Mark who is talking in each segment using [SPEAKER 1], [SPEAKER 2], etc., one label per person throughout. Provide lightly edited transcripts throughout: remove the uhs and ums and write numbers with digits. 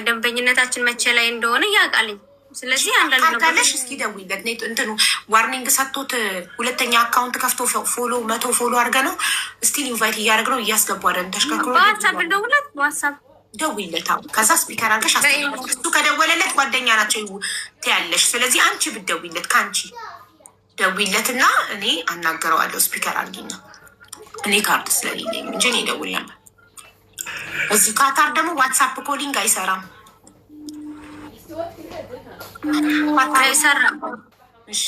[SPEAKER 1] ደንበኝነታችን መቼ ላይ እንደሆነ ያውቃልኝ። ስለዚህ አንዳንድ
[SPEAKER 2] ነገሮች እስኪ ደውይለት እንትኑ ዋርኒንግ ሰጥቶት ሁለተኛ አካውንት ከፍቶ ፎሎ 100 ፎሎ አድርገ ነው ስቲል ኢንቫይት እያደረግ ነው እያስገቡ አይደል? ተሽከክሮ
[SPEAKER 1] በዋትሳፕ እንደውለት ዋትሳፕ
[SPEAKER 2] ደውይለት። ከዛ ስፒከር አድርገሽ እሱ ከደወለለት ጓደኛ ናቸው ትያለሽ። ስለዚህ አንቺ ብትደውይለት ከአንቺ ደውይለትና እኔ አናገረዋለሁ። ስፒከር አድርጊና እኔ ካርድ ስለሌለኝ እንጂ እኔ እደውላለሁ። እዚህ ካታር ደግሞ ዋትሳፕ ኮሊንግ አይሰራም።
[SPEAKER 1] አይሰራም።
[SPEAKER 2] እሺ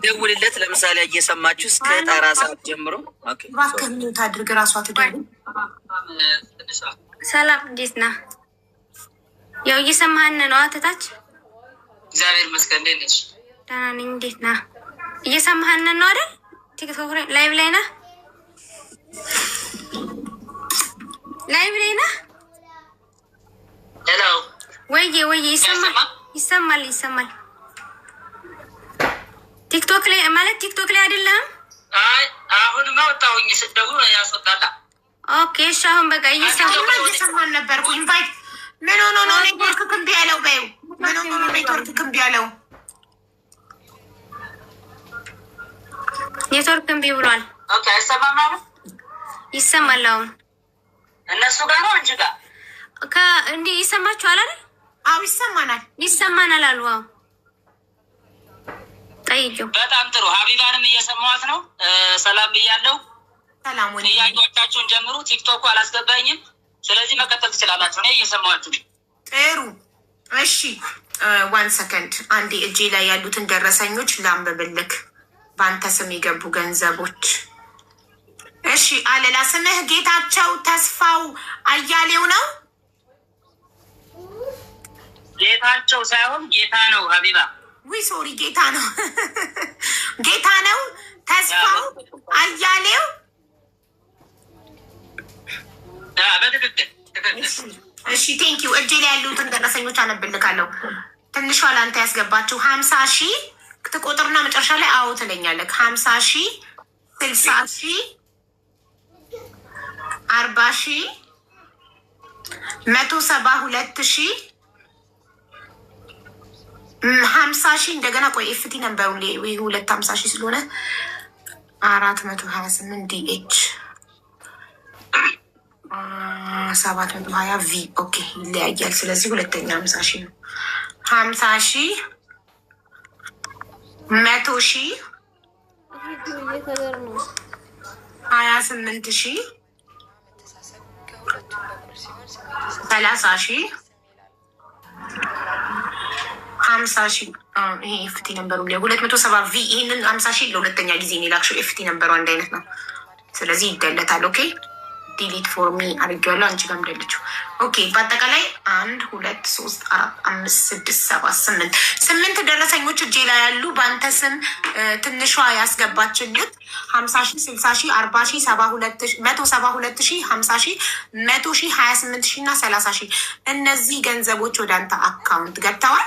[SPEAKER 3] ደውልለት። ለምሳሌ እየሰማችሁ እስከ ጣራ ሰዓት ጀምሮ
[SPEAKER 2] እባክህ ሚውት አድርግ። ራሷ ትደውል።
[SPEAKER 1] ሰላም እንዴት ነህ? ያው እየሰማህን ነው አተታች።
[SPEAKER 3] እግዚአብሔር ይመስገን። እንዴት ነሽ?
[SPEAKER 1] ደህና ነኝ። እንዴት ነህ? እየሰማህን ነው አይደል? ቲክቶክ ላይቭ ላይ ነህ? ላይቭ ላይ ነህ?
[SPEAKER 3] ሄሎ
[SPEAKER 1] ወይዬ ይሰማል። ቲክቶክ ላይ ማለት ቲክቶክ ላይ አይደለም?
[SPEAKER 3] አይ አሁንማ ወጣሁኝ። ስትደውሉ ያስወጣላ።
[SPEAKER 1] ኦኬ እሺ። አሁን በቃ
[SPEAKER 2] እየሰማን ነበርኩ። ኢንቫይት ምን ሆኖ ነው ኔትወርክ ክንቢ ያለው? በይው ምን ሆኖ ነው ኔትወርክ ክንቢ ያለው?
[SPEAKER 1] ኔትወርክ እምቢ ብሏል።
[SPEAKER 3] ኦኬ አይሰማም አሁን?
[SPEAKER 1] ይሰማል አሁን።
[SPEAKER 3] እነሱ ጋር ነው እንጂ ጋር
[SPEAKER 1] እንዲህ ይሰማችኋል አይደል?
[SPEAKER 2] አዎ ይሰማናል
[SPEAKER 1] አሉ። አዎ ጠይቂው።
[SPEAKER 3] በጣም ጥሩ። ሀቢባንም እየሰማኋት ነው። ሰላም ብያለሁ።
[SPEAKER 2] ሰላም ወይ
[SPEAKER 3] ጥያቄዎቻችሁን ጀምሩ። ቲክቶኩ አላስገባኝም። ስለዚህ መቀጠል ትችላላችሁ። እኔ እየሰማኋችሁ።
[SPEAKER 2] ጥሩ እሺ። 1 ሰከንድ አንዴ እጄ ላይ ያሉትን ደረሰኞች ላንብብልክ። በአንተ ስም የገቡ ገንዘቦች። እሺ አለላ፣ ስምህ ጌታቸው ተስፋው አያሌው ነው?
[SPEAKER 3] ጌታቸው ሳይሆን ጌታ ነው ሀቢባ።
[SPEAKER 2] ሶሪ ጌታ ነው። ጌታ ነው ተስፋው አያሌው።
[SPEAKER 3] በትክክል።
[SPEAKER 2] እሺ ቴንኪው። እጄ ላይ ያሉትን ደረሰኞች አነብልካለሁ። ትንሿ ለአንተ ያስገባችው 50,000 ትቆጥርና መጨረሻ ላይ አዎ ትለኛለህ። 50,000 60,000 40,000 172,000 50,000 እንደገና ቆይ ኤፍቲ ነበሩ 250,000 ስለሆነ 428 ዲኤች 720 ቪ ኦኬ ይለያያል። ስለዚህ ሁለተኛ 50,000 ነው። 50,000 100,000 28,000 30,000 50,000 ይሄ ኤፍቲ ነበሩ 270 ቪ። ይህንን 50,000 ለሁለተኛ ጊዜ ላክሽው ኤፍቲ ነበሩ አንድ አይነት ነው። ስለዚህ ይደለታል። ኦኬ ዲሊት ፎር ሚ አድርጌዋለሁ። አንቺ ጋር እንደለችው። ኦኬ በአጠቃላይ 1 2 3 4 5 6 7 8 ደረሰኞች እጄ ላይ ያሉ። በአንተ ስም ትንሿ ያስገባችልት 50,000 60,000 40,000 172,000 50,000 100,000 28,000 እና 30,000 እነዚህ ገንዘቦች ወደ አንተ አካውንት ገብተዋል።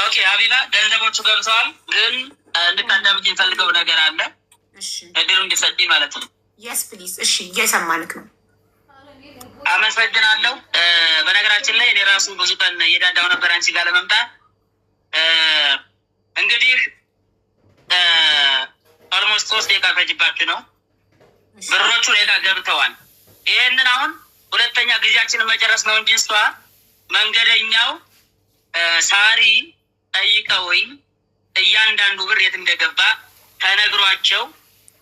[SPEAKER 3] ኦኬ ሀቢባ ገንዘቦቹ ገብተዋል። ግን እንድታዳምጪ የፈልገው ነገር አለ። እድሉ እንዲሰጥኝ ማለት ነው።
[SPEAKER 2] የስ ፕሊዝ። እሺ እየሰማልክ ነው።
[SPEAKER 3] አመሰግናለሁ። በነገራችን ላይ እኔ ራሱ ብዙ ቀን እየዳዳው ነበር አንቺ ጋር ለመምጣት። እንግዲህ ኦልሞስት 3 ደቂቃ ፈጅባችሁ ነው። ብሮቹ እኔ ጋር ገብተዋል። ይሄንን አሁን ሁለተኛ ጊዜያችንን መጨረስ ነው እንጂ እሷ መንገደኛው ሳሪ ጠይቀውኝ እያንዳንዱ ብር የት እንደገባ ተነግሯቸው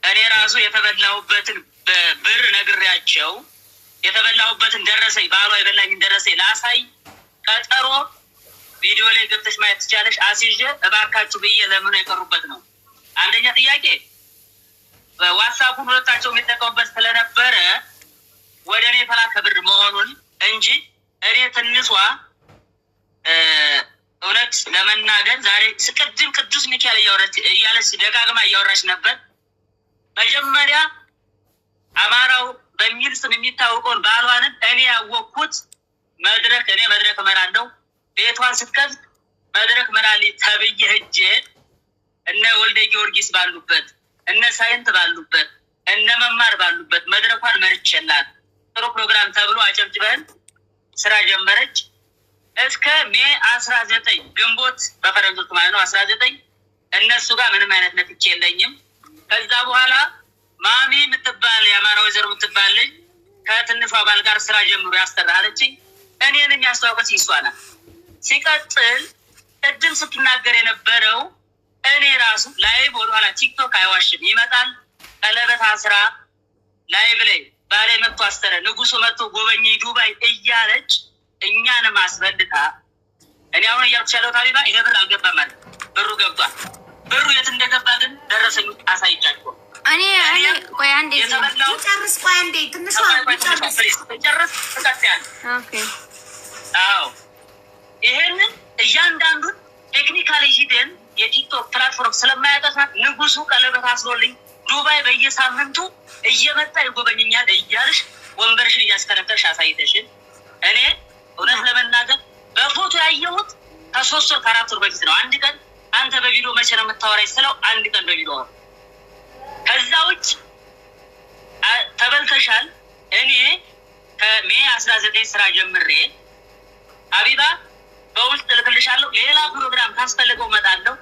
[SPEAKER 3] እኔ ራሱ የተበላሁበትን ብር ነግሬያቸው የተበላሁበትን ደረሰኝ ባሏ የበላኝን ደረሰኝ ላሳይ ቀጠሮ ቪዲዮ ላይ ገብተሽ ማየት ትቻለሽ። አስይዤ እባካችሁ ብዬ ለምኑ የቀሩበት ነው። አንደኛ ጥያቄ ዋትሳፑን ሁለታቸው የሚጠቀሙበት ስለነበረ ወደ እኔ የተላከ ብር መሆኑን እንጂ እኔ ትንሿ እውነት ለመናገር ዛሬ ስቀድም ቅዱስ ሚካኤል እያለች ደጋግማ እያወራች ነበር። መጀመሪያ አማራው በሚል ስም የሚታወቀውን ባሏንን እኔ ያወቅኩት እኔ መድረክ እመራለሁ ቤቷን ስትከፍት መድረክ መራሊ ተብዬ ሄጄ እነ ወልደ ጊዮርጊስ ባሉበት እነ ሳይንት ባሉበት እነ መማር ባሉበት መድረኳን መርጨላት ጥሩ ፕሮግራም ተብሎ አጨብጭበን ስራ ጀመረች። እስከ ሜይ 19 ግንቦት በፈረንጆች ማለት ነው 19 እነሱ ጋር ምንም አይነት ነጥቼ የለኝም። ከዛ በኋላ ማሚ የምትባል የአማራ ወይዘሮ የምትባል ልጅ ከትንሿ ባል ጋር ስራ ጀምሮ ያስተራለችኝ እኔንም ያስተዋወቀች ይሷ ናት። ሲቀጥል ቅድም ስትናገር የነበረው እኔ ራሱ ላይቭ ወደኋላ ቲክቶክ አይዋሽም ይመጣል ቀለበት አስራ ላይቭ ላይ ባሌ መጥቶ አስተረ ንጉሱ መጥቶ ጎበኘ ዱባይ እያለች እኛንም አስበልጣ እኔ አሁን እያልኩሽ ያለው ታሪባ ይሄ ብር አልገባም ማለት ብሩ ገብቷል። ብሩ የት እንደገባ ግን ደረሰኝ አሳይቻለሁ። እኔ
[SPEAKER 1] ቆይ አንዴ
[SPEAKER 2] ጨርስ። ቆይ አንዴ ትንሽ
[SPEAKER 3] ጨርስ ተካታያል። ኦኬ አዎ ይሄንን እያንዳንዱን ቴክኒካሊ ሂደን የቲክቶክ ፕላትፎርም ስለማያጠፋ ንጉሱ ቀለበት አስሮልኝ ዱባይ በየሳምንቱ እየመጣ ይጎበኘኛል እያልሽ ወንበርሽን እያስከረከርሽ አሳይተሽን እኔ እውነት ለመናገር በፎቶ ያየሁት ከ3 ወር ከ4 ወር በፊት ነው። አንድ ቀን አንተ በቪዲዮ መቼ ነው የምታወራኝ ስለው አንድ ቀን በቪዲዮ ነው። ከዛ ውጭ ተበልተሻል። እኔ ከሜይ 19 ስራ ጀምሬ ሀቢባ በውስጥ ልክልሻለሁ። ሌላ ፕሮግራም ካስፈልገው እመጣለሁ።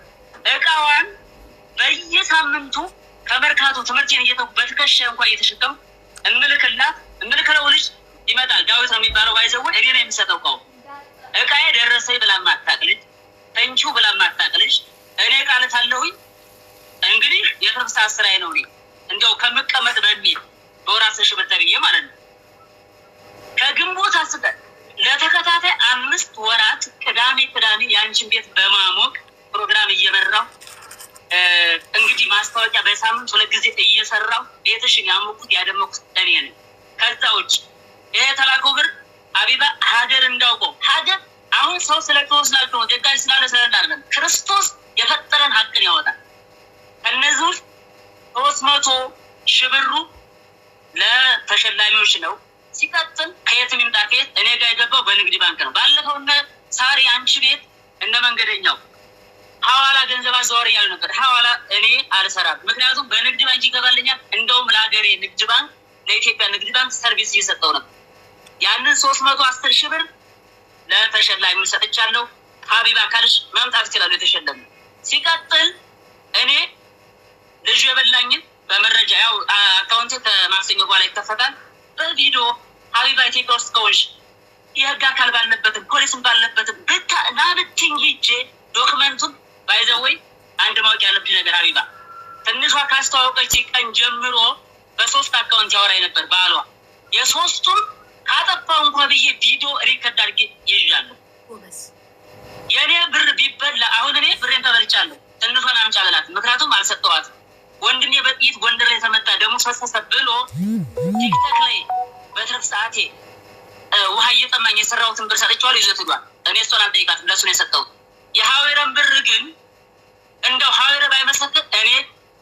[SPEAKER 3] እቃዋን በየሳምንቱ ከመርካቶ ትምህርቴን እየተኩ በትከሻ እንኳን እየተሸከሙ እምልክለው ልጅ ይመጣል። ዳዊት ነው የሚባለው። ባይዘውን እኔ ነው የምሰጠው። እቃዬ ደረሰኝ ብላ ማታቅ ልጅ ተንቺው ብላ ማታቅ ልጅ እኔ ቃለት አለሁኝ። እንግዲህ የትርፍ ሰዓት ስራዬ ነው። እኔ እንዲያው ከምቀመጥ በሚል በወር 10 ሺህ ብር ተብዬ ማለት ነው። ከግንቦት አስቀ ለተከታታይ 5 ወራት ቅዳሜ ያንቺን ቤት በማሞቅ ፕሮግራም እየመራው እንግዲህ ማስታወቂያ በሳምንት 2 ጊዜ እየሰራው ቤትሽን ያሞቁት ያደመቁት እኔ ነኝ። ከዛ ውጭ ይሄ ተላከው ብር ሀቢባ ሀገር እንዳውቀው ሀገር አሁን ሰው ስለተወስላቸው ደጋጅ ስላለ ክርስቶስ የፈጠረን ሀቅን ያወጣል። ከነዚህ 300 ሺህ ብሩ ለተሸላሚዎች ነው። ሲቀጥል ከየትም ይምጣ ከየት እኔ ጋር የገባው በንግድ ባንክ ነው። ባለፈው እነ ሳሪ አንቺ ቤት እነ መንገደኛው ሐዋላ ገንዘብ አዘዋወር እያሉ ነበር። ሐዋላ እኔ አልሰራም፣ ምክንያቱም በንግድ ባንክ ይገባልኛል። እንደውም ለሀገሬ ንግድ ባንክ ለኢትዮጵያ ንግድ ባንክ ሰርቪስ እየሰጠው ነበር። ያንን 310 ሺህ ብር ለተሸላሚዎች ሰጥቻለሁ። ሀቢባ ካልሽ መምጣት ይችላሉ የተሸለሙ። ሲቀጥል እኔ ልጅ የበላኝን በመረጃ ያው አካውንቴ ከማክሰኞ በኋላ ይከፈታል። በቪዲዮ ሀቢባ ኢትዮጵያ ውስጥ ከሆንሽ የህግ አካል ባለበትም ፖሊስም ባለበትም ናብትኝ ሂጄ ዶክመንቱን ባይዘወይ አንድ ማወቅ ያለብኝ ነገር ሀቢባ ትንሿ ካስተዋወቀች ቀን ጀምሮ በ3 አካውንት ያወራኝ ነበር ባሏ። የ3ቱም ካጠፋው እንኳ ብዬ ቪዲዮ ሪከርድ አድርጌ ይዣለሁ። የእኔ ብር ቢበላ አሁን እኔ ብሬን ተበልቻለሁ። ትንሿን አምጪ አልላትም፣ ምክንያቱም አልሰጠዋትም። ወንድሜ በጥይት ጎንደር ላይ ተመታ ደሞ ፈሰሰ ብሎ ቲክቶክ ላይ በትርፍ ሰዓቴ ውሃ እየጠማኝ የሰራሁትን ብር ሰጥቼዋለሁ። ይዞት ሄዷል። እኔ እሷን አልጠይቃትም፣ ለእሱ ነው የሰጠሁት። የሀዊረን ብር ግን እንደው ሀዊረ ባይመሰክር እኔ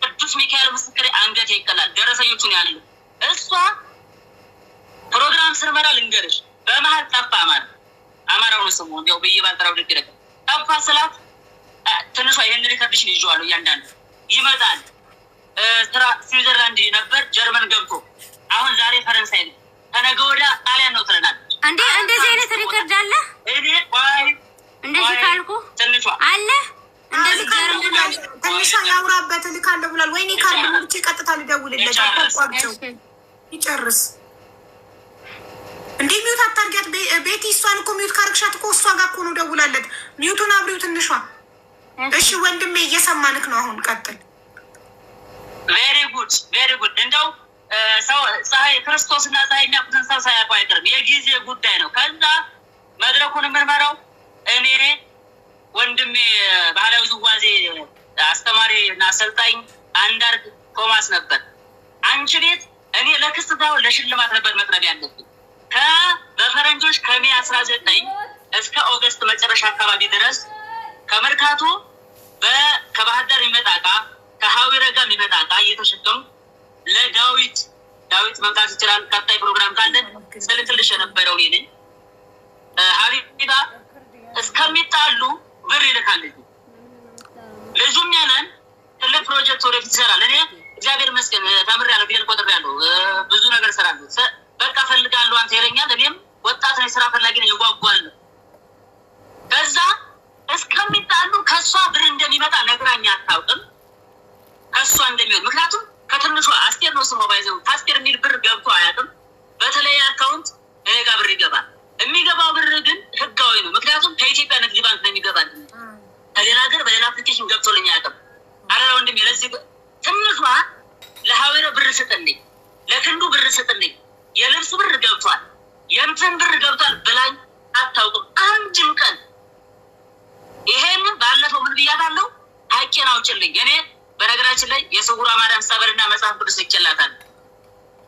[SPEAKER 3] ቅዱስ ሚካኤል ምስክሬ አንገቴ ይቀላል። ደረሰኞቹን ያሉ እሷ ፕሮግራም ስርመራ ልንገርሽ በመሀል ጠፋ ማለት አማራውን ስሙ እንዲያው በየባልጠራው ድግረ ጠፋ ስላት ትንሿ ይህን ሪከርድሽን ይዤዋለሁ እያንዳንዱ ይመጣል። ስራ ስዊዘርላንድ ነበር፣ ጀርመን ገብቶ አሁን ዛሬ ፈረንሳይ ነው፣ ከነገ ወዲያ ጣሊያን ነው ትለናለች።
[SPEAKER 1] እንዴ እንደዚህ አይነት ሪከርድ አለ?
[SPEAKER 3] እኔ ቆይ
[SPEAKER 1] እንደዚህ ካልኩ
[SPEAKER 3] ትንሿ
[SPEAKER 1] አለ እንደዚህ ጀርመን
[SPEAKER 2] ትንሿ ያውራበት ልካለሁ ብሏል። ወይኔ ካርድ ሙልቼ ቀጥታ ልደውልለት አቋቋቸው ይጨርስ። እንዴ ሚዩት አታርጊያት ቤቲ። እሷን እኮ ሚዩት ካርግሻት እኮ እሷ ጋር እኮ ነው ደውላለት። ሚዩቱን አብሪው ትንሿ። እሺ ወንድሜ እየሰማንክ ነው። አሁን ቀጥል።
[SPEAKER 3] ቬሪ ጉድ ቬሪ ጉድ። እንደው ሰው ፀሐይ ክርስቶስና ፀሐይ የሚያውቁትን ሰው ሳያውቁ አይቀርም። የጊዜ ጉዳይ ነው። ከዛ መድረኩን የምንመራው እኔ ወንድሜ ባህላዊ ውዝዋዜ አስተማሪ እና አሰልጣኝ አንዳርግ ቶማስ ነበር። አንቺ ቤት እኔ ለክስ ሳይሆን ለሽልማት ነበር መቅረብ ያለብኝ። በፈረንጆች ከሜይ 19 እስከ ኦገስት መጨረሻ አካባቢ ድረስ ከመርካቶ ከባህር ዳር የሚመጣ ዕቃ ከሀዊረ ጋር የሚመጣ ዕቃ እየተሸከሙ ለዳዊት መምጣት ይችላል። ቀጣይ ፕሮግራም ካለን ስልክልሽ የነበረው እኔ ነኝ። ሀቢባ እስከሚጣሉ ብር ይልካል። ልጁም ያለን ትልቅ ፕሮጀክት ወደፊት ይሰራል። እኔ ስራ ፈላጊ ነው ይጓጓል። ከዛ እስከሚጣሉ ከሷ ብር እንደሚመጣ ነግራኛ አታውቅም። ከሷ እንደሚወጥ ምክንያቱም ከትንሿ አስቴር ነው ስሟ ባይዘው አስቴር የሚል ብር ገብቶ አያውቅም። በተለይ አካውንት እኔ ጋር ብር ይገባል። የሚገባው ብር ግን ህጋዊ ነው። ምክንያቱም ከኢትዮጵያ ንግድ ባንክ ነው የሚገባል። ከሌላ ሀገር በሌላ አፕሊኬሽን ገብቶልኝ አያውቅም። አረራ ወንድሜ ለዚህ ትንሿ ለሀዊረ ብር ስጥልኝ፣ ለክንዱ ብር ስጥልኝ፣ የልብሱ ብር ገብቷል፣ የእንትን ብር ገብቷል ብላኝ አታውቅም አንድም ቀን። ይሄን ባለፈው ምን ብያታለሁ? ሀቄን አውጭልኝ። እኔ በነገራችን ላይ የስውሯ ማርያም ጸበልና መጽሐፍ ቅዱስ ይችላታል።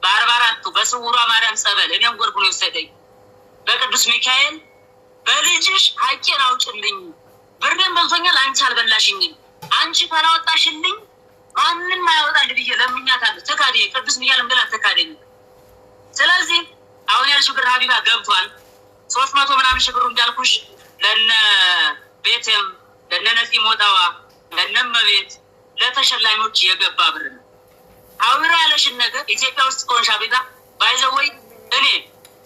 [SPEAKER 3] በ44ቱ በስውሯ ማርያም ጸበል እኔም ጎርጉን ይወሰደኝ በቅዱስ ሚካኤል በልጅሽ ሀቄን አውጭልኝ። ብርዴን በልቶኛል፣ አንቺ አልበላሽኝም። አንቺ ካላወጣሽልኝ ማንም አያወጣል ብዬ ለምኛታለሁ። ተካደኝ ቅዱስ ሚካኤል ብላ ተካደኝ። ስለዚህ አሁን ያልሽው ብር ሀቢባ ገብቷል። 300 ምናምን ሺህ ብሩ እንዳልኩሽ ለነ ቤትም ለነ ነፂ ሞጣዋ ለነመቤት ለተሸላሚዎች የገባ ብር ነው። አውራ ያለሽን ነገር ኢትዮጵያ ውስጥ ከሆንሽ ሀቢባ ባይዘወይ እኔ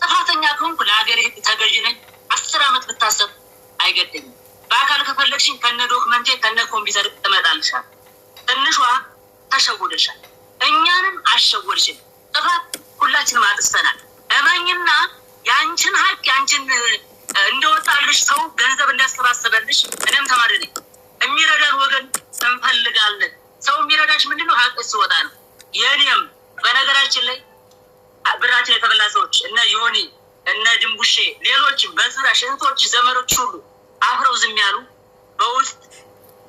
[SPEAKER 3] ጥፋተኛ ከሆንኩ ለሀገሬ ተገዥ ነኝ። 10 ዓመት ብታሰብ አይገደኝም። በአካል ከፈለግሽኝ ከነ ዶክመንቴ ከነ ኮምፒውተር እመጣልሻል። ትንሿ ተሸውደሻል፣ እኛንም አሸወድሽን። ጥፋት ሁላችንም አጥፍተናል። እመኝና የአንችን ሀቅ የአንችን እንደወጣልሽ ሰው ገንዘብ እንዳስተባሰበልሽ እኔም ተማሪ ነኝ። የሚረዳን ወገን እንፈልጋለን። ሰው የሚረዳሽ ምንድነው? ሀቅ ሲወጣ ነው። የኔም በነገራችን ላይ ብራችን የተበላ ሰዎች እነ ዮኒ እነ ድንቡሼ ሌሎችም በዙሪያ እህቶች ዘመዶች ሁሉ አፍረው ዝም ያሉ በውስጥ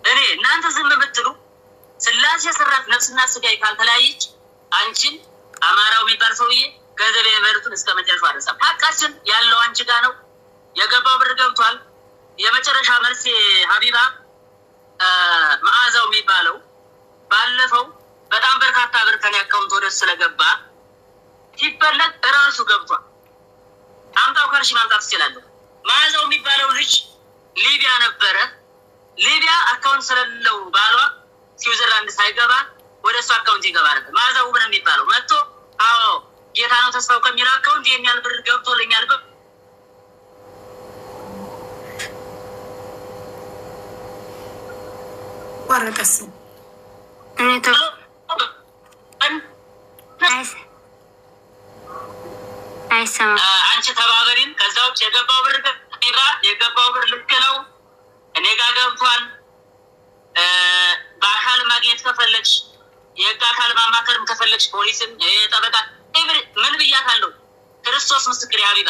[SPEAKER 3] እኔ እናንተ ዝም ብትሉ ስላሴ ሰራት ነፍስና ስጋይ ካልተለያየች አንቺን አማራው የሚባል ሰውዬ ገንዘብ የበሉትን እስከ መጨረሻው አደረሰ። ሀቃችን ያለው አንቺ ጋር ነው። የገባው ብር ገብቷል። የመጨረሻ መልስ ሀቢባ መዓዛው የሚባለው ባለፈው በጣም በርካታ ብር ከኔ አካውንት ወደ ስለገባ ሲፈለግ እራሱ ገብቷል። አምጣው ካልሽ ማምጣት ትችላለህ። መዓዛው የሚባለው ልጅ ሊቢያ ነበረ። ሊቢያ አካውንት ስለሌለው ባሏ ስዊዘርላንድ ሳይገባ ወደ እሱ አካውንት ይገባ ነበር። መዓዛው ምን የሚባለው መጥቶ አዎ ጌታ ነው ተስፋው ከሚለው አካውንት የሚያል ብር ገብቶልኛል ብር
[SPEAKER 2] ወረቀስ
[SPEAKER 3] አንቺ ተባበሪን። ከዛ ውጭ የገባው ብር የገባው ብር ልክ ነው፣ እኔ ጋር ገብቷል። በአካል ማግኘት ከፈለግሽ የህግ አካል ማማከርም ከፈለግሽ ፖሊስም ጠበቃ ምን ብያታለሁ? ክርስቶስ ምስክር ሀቢባ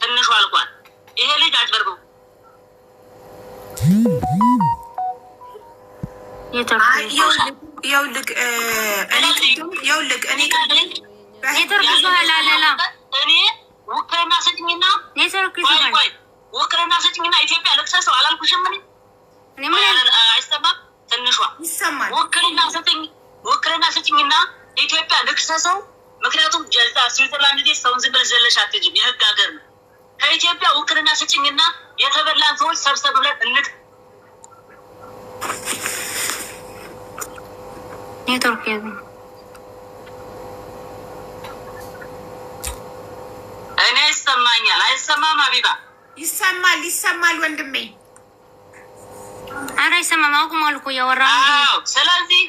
[SPEAKER 3] ትንሹ አልቋል። ይሄ ልጅ አጭበርብሮ እኔ ውክልና ስጭኝና ውክልና ስጭኝና ኢትዮጵያ ልክሰሰው አላልኩሽም? አይሰማም? ትንሿ ውክልና ስጭኝና ኢትዮጵያ ልክሰሰው። ምክንያቱም ጀዛ ስዊዘርላንድ ዴ ሰውን ዝም ብለሽ ዘለሽ አትሄጂም፣ የህግ ሀገር ነው። ከኢትዮጵያ ውክልና ስጭኝና የተበላን ሰዎች ሰብሰብ ብለን እንድ
[SPEAKER 1] ኔትወርክ
[SPEAKER 3] እኔ ይሰማኛል። አይሰማም? ሀቢባ
[SPEAKER 2] ይሰማል ወንድሜ።
[SPEAKER 1] ኧረ አይሰማም። አቁሟል እኮ እያወራ ነው።
[SPEAKER 3] ስለዚህ